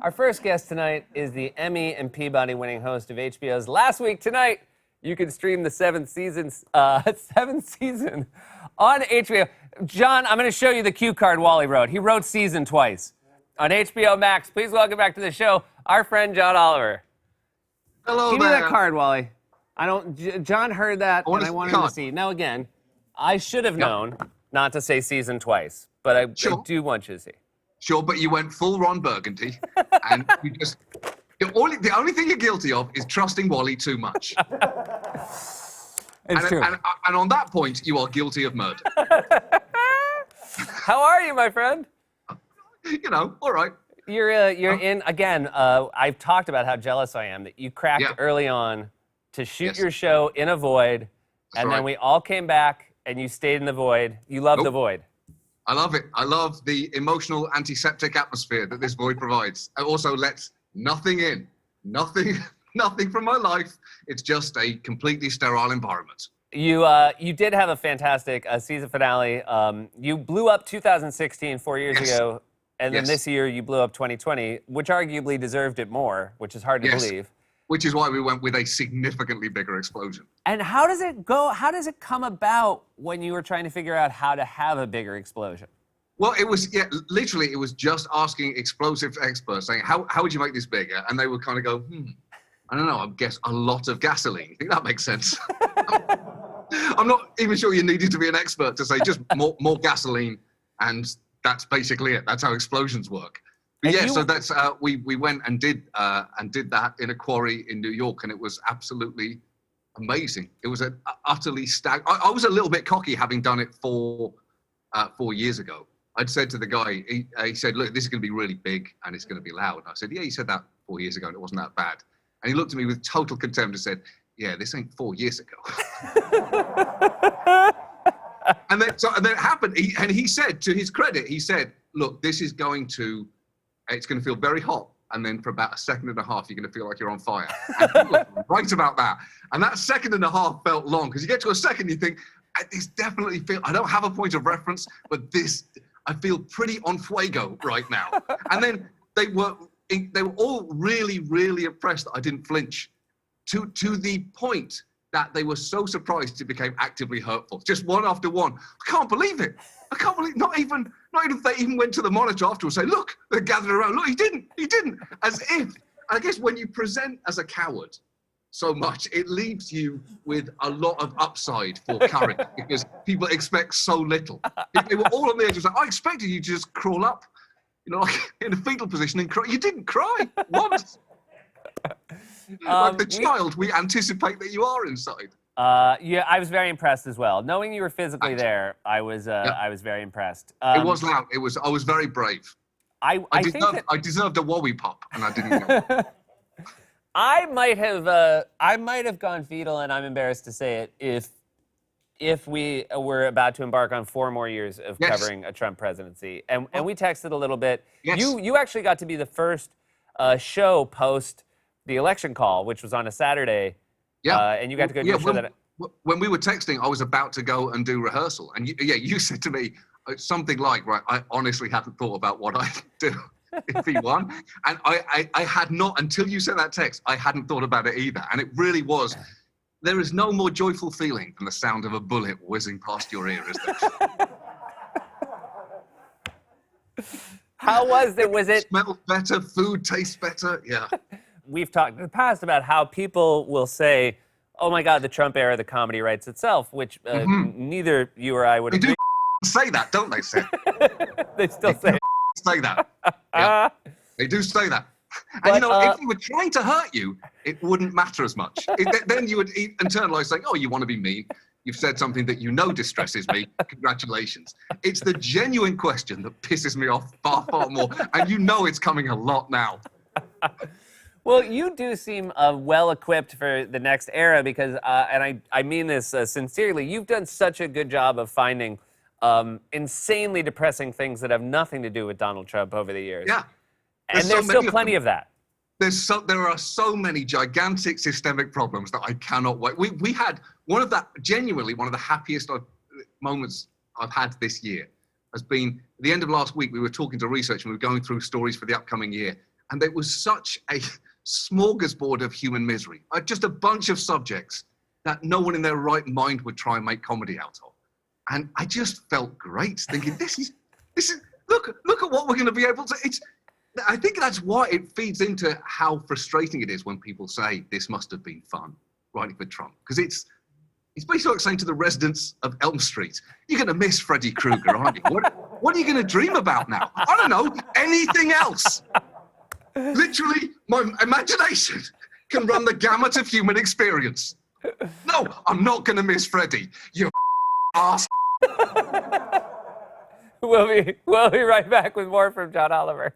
Our first guest tonight is the Emmy and Peabody winning host of HBO's Last Week Tonight. You can stream the seventh season on HBO. John, I'm going to show you the cue card Wally wrote. He wrote season twice on HBO Max. Please welcome back to the show our friend John Oliver. Hello Give there. me that card, Wally. John heard that, and I wanted him to see. Now, again, I should have known not to say season twice, but I do want you to see. Sure, but you went full Ron Burgundy, and you just... The only thing you're guilty of is trusting Wally too much. It's true. And on that point, you are guilty of murder. How are you, my friend? You know, all right. You're in, again, I've talked about how jealous I am that you cracked early on to shoot your show in a void, and then we all came back, and you stayed in the void. You love the void. I love it. I love the emotional antiseptic atmosphere that this void provides. It also lets nothing in. Nothing from my life. It's just a completely sterile environment. You did have a fantastic season finale. You blew up 2016 4 years ago, and then this year you blew up 2020, which arguably deserved it more, which is hard to believe. Which is why we went with a significantly bigger explosion. And how does it go? How does it come about when you were trying to figure out how to have a bigger explosion? Well, it was, literally, it was just asking explosive experts, saying, how would you make this bigger? And they would kind of go, I don't know, I guess a lot of gasoline. I think that makes sense. I'm not even sure you needed to be an expert to say just more gasoline, and that's basically it. That's how explosions work. But so that's we went and did that in a quarry in New York, and it was absolutely amazing. It was utterly I was a little bit cocky having done it 4 years ago. I'd said to the guy, he said, look, this is going to be really big and it's going to be loud. I said, yeah, you said that 4 years ago and it wasn't that bad. And he looked at me with total contempt and said, yeah, this ain't 4 years ago. and then it happened. He said, to his credit, he said, look, it's going to feel very hot. And then for about a second and a half, you're going to feel like you're on fire. And he was right about that. And that second and a half felt long because you get to a second, you think, I don't have a point of reference, but I feel pretty on fuego right now. And then they were all really, really impressed that I didn't flinch to the point that they were so surprised it became actively hurtful. Just one after one. I can't believe it. I can't believe not even if they even went to the monitor afterwards and say, look, they're gathered around. Look, he didn't. As if, I guess when you present as a coward so much, it leaves you with a lot of upside for courage because people expect so little. If they were all on the edge of I expected you to just crawl up, like in a fetal position and cry. You didn't cry once. Like the child we anticipate that you are inside. I was very impressed as well. Knowing you were physically there, I was very impressed. It was loud. I was very brave. I deserved a Wowie pop, and I didn't know. I might have gone fetal, and I'm embarrassed to say it, if we were about to embark on 4 more years of covering a Trump presidency. And we texted a little bit. Yes. You actually got to be the first show post the election call, which was on a Saturday. Yeah. And you got to go do a show when we were texting, I was about to go and do rehearsal. And you said to me something like, right, I honestly hadn't thought about what I'd do if he won. And I had not, until you sent that text, I hadn't thought about it either. And it really was, there is no more joyful feeling than the sound of a bullet whizzing past your ear, is there? How was it? Was it? Smells better, food tastes better, yeah. We've talked in the past about how people will say, oh my God, the Trump era, the comedy writes itself, which neither you or I would agree. They do say that, don't they, Seth? They still say that. Yeah. They do say that. And if they were trying to hurt you, it wouldn't matter as much. Then you would internalize saying, oh, you want to be mean. You've said something that you know distresses me. Congratulations. It's the genuine question that pisses me off far, far more. And you know it's coming a lot now. Well, you do seem well-equipped for the next era because, and I mean this sincerely, you've done such a good job of finding insanely depressing things that have nothing to do with Donald Trump over the years. Yeah. And there's still plenty of that. There are so many gigantic systemic problems that I cannot wait. We had one of the happiest moments I've had this year has been at the end of last week. We were talking to research and we were going through stories for the upcoming year. And it was such a smorgasbord of human misery, just a bunch of subjects that no one in their right mind would try and make comedy out of. And I just felt great thinking, this is, look at what we're going to be able to, I think that's why it feeds into how frustrating it is when people say this must have been fun writing for Trump. Because it's basically like saying to the residents of Elm Street, you're going to miss Freddy Krueger, aren't you? What are you going to dream about now? I don't know, anything else. Literally, my imagination can run the gamut of human experience. No, I'm not going to miss Freddy, you ass. We'll be right back with more from John Oliver.